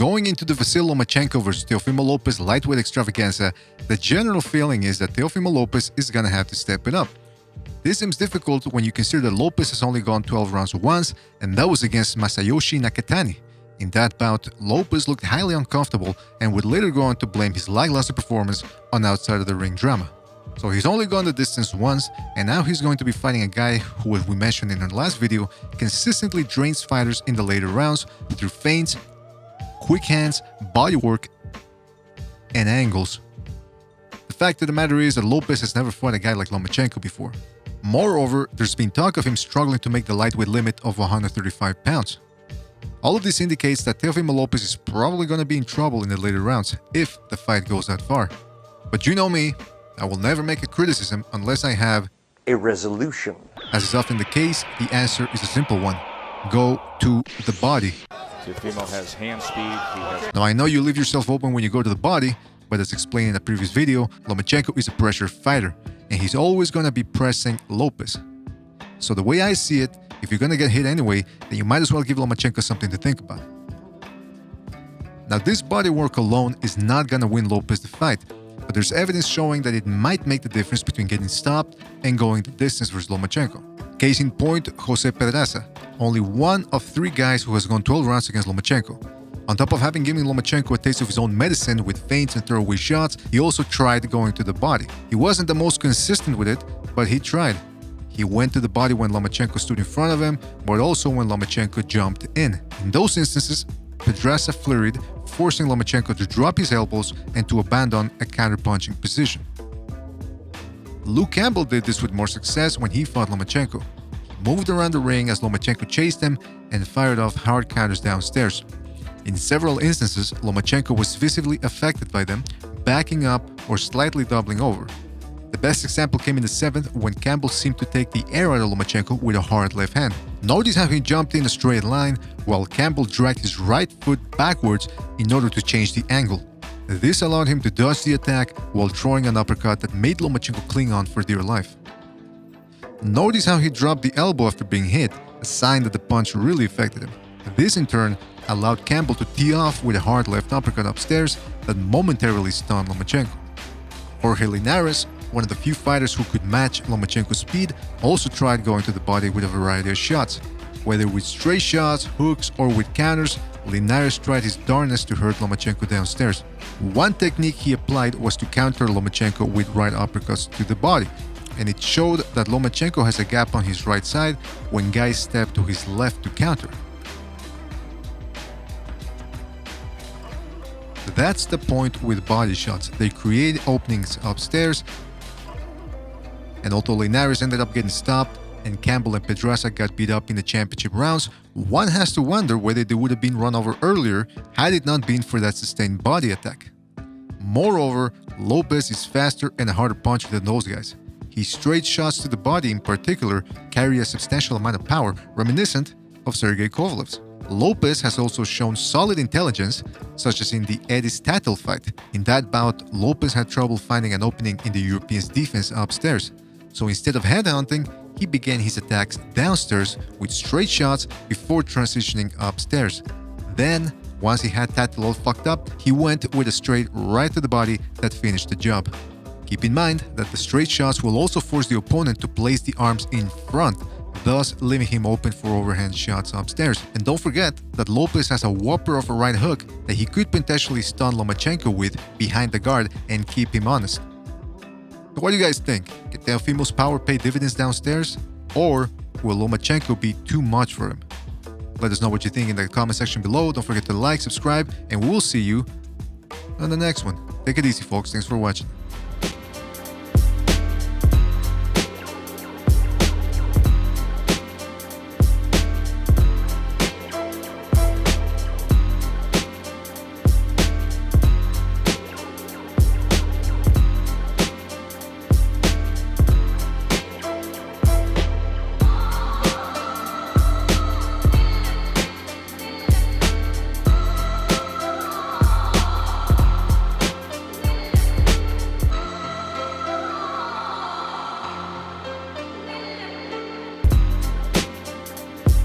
Going into the Vasyl Lomachenko vs. Teofimo Lopez lightweight extravaganza, the general feeling is that Teofimo Lopez is gonna have to step it up. This seems difficult when you consider that Lopez has only gone 12 rounds once, and that was against Masayoshi Nakatani. In that bout, Lopez looked highly uncomfortable and would later go on to blame his lackluster performance on outside of the ring drama. So he's only gone the distance once, and now he's going to be fighting a guy who, as we mentioned in our last video, consistently drains fighters in the later rounds through feints, quick hands, body work, and angles. The fact of the matter is that Lopez has never fought a guy like Lomachenko before. Moreover, there's been talk of him struggling to make the lightweight limit of 135 pounds. All of this indicates that Teofimo Lopez is probably going to be in trouble in the later rounds if the fight goes that far. But you know me, I will never make a criticism unless I have a resolution. As is often the case, the answer is a simple one. Go to the body. Teofimo has hand speed. Now I know you leave yourself open when you go to the body, but as explained in a previous video, Lomachenko is a pressure fighter, and he's always going to be pressing Lopez. So the way I see it, if you're going to get hit anyway, then you might as well give Lomachenko something to think about. Now this body work alone is not going to win Lopez the fight, but there's evidence showing that it might make the difference between getting stopped and going the distance versus Lomachenko. Case in point, Jose Pedraza, only one of 3 guys who has gone 12 rounds against Lomachenko. On top of having given Lomachenko a taste of his own medicine with feints and throwaway shots, he also tried going to the body. He wasn't the most consistent with it, but he tried. He went to the body when Lomachenko stood in front of him, but also when Lomachenko jumped in. In those instances, Pedraza flurried, forcing Lomachenko to drop his elbows and to abandon a counter-punching position. Lew Campbell did this with more success when he fought Lomachenko. He moved around the ring as Lomachenko chased him and fired off hard counters downstairs. In several instances, Lomachenko was visibly affected by them, backing up or slightly doubling over. The best example came in the 7th when Campbell seemed to take the air out of Lomachenko with a hard left hand. Notice how he jumped in a straight line while Campbell dragged his right foot backwards in order to change the angle. This allowed him to dodge the attack while throwing an uppercut that made Lomachenko cling on for dear life. Notice how he dropped the elbow after being hit, a sign that the punch really affected him. This in turn allowed Campbell to tee off with a hard left uppercut upstairs that momentarily stunned Lomachenko. Jorge Linares, one of the few fighters who could match Lomachenko's speed, also tried going to the body with a variety of shots. Whether with straight shots, hooks, or with counters, Linares tried his darnest to hurt Lomachenko downstairs. One technique he applied was to counter Lomachenko with right uppercuts to the body, and it showed that Lomachenko has a gap on his right side when guys step to his left to counter. That's the point with body shots. They create openings upstairs, and although Linares ended up getting stopped and Campbell and Pedraza got beat up in the championship rounds, one has to wonder whether they would have been run over earlier had it not been for that sustained body attack. Moreover, Lopez is faster and a harder puncher than those guys. His straight shots to the body in particular carry a substantial amount of power, reminiscent of Sergey Kovalev's. Lopez has also shown solid intelligence, such as in the Edis Tatel fight. In that bout, Lopez had trouble finding an opening in the European's defense upstairs. So instead of headhunting, he began his attacks downstairs with straight shots before transitioning upstairs. Then, once he had Tatel all fucked up, he went with a straight right to the body that finished the job. Keep in mind that the straight shots will also force the opponent to place the arms in front, thus leaving him open for overhand shots upstairs. And don't forget that Lopez has a whopper of a right hook that he could potentially stun Lomachenko with behind the guard and keep him honest. So what do you guys think? Can Teofimo's power pay dividends downstairs? Or will Lomachenko be too much for him? Let us know what you think in the comment section below. Don't forget to like, subscribe, and we'll see you on the next one. Take it easy, folks. Thanks for watching.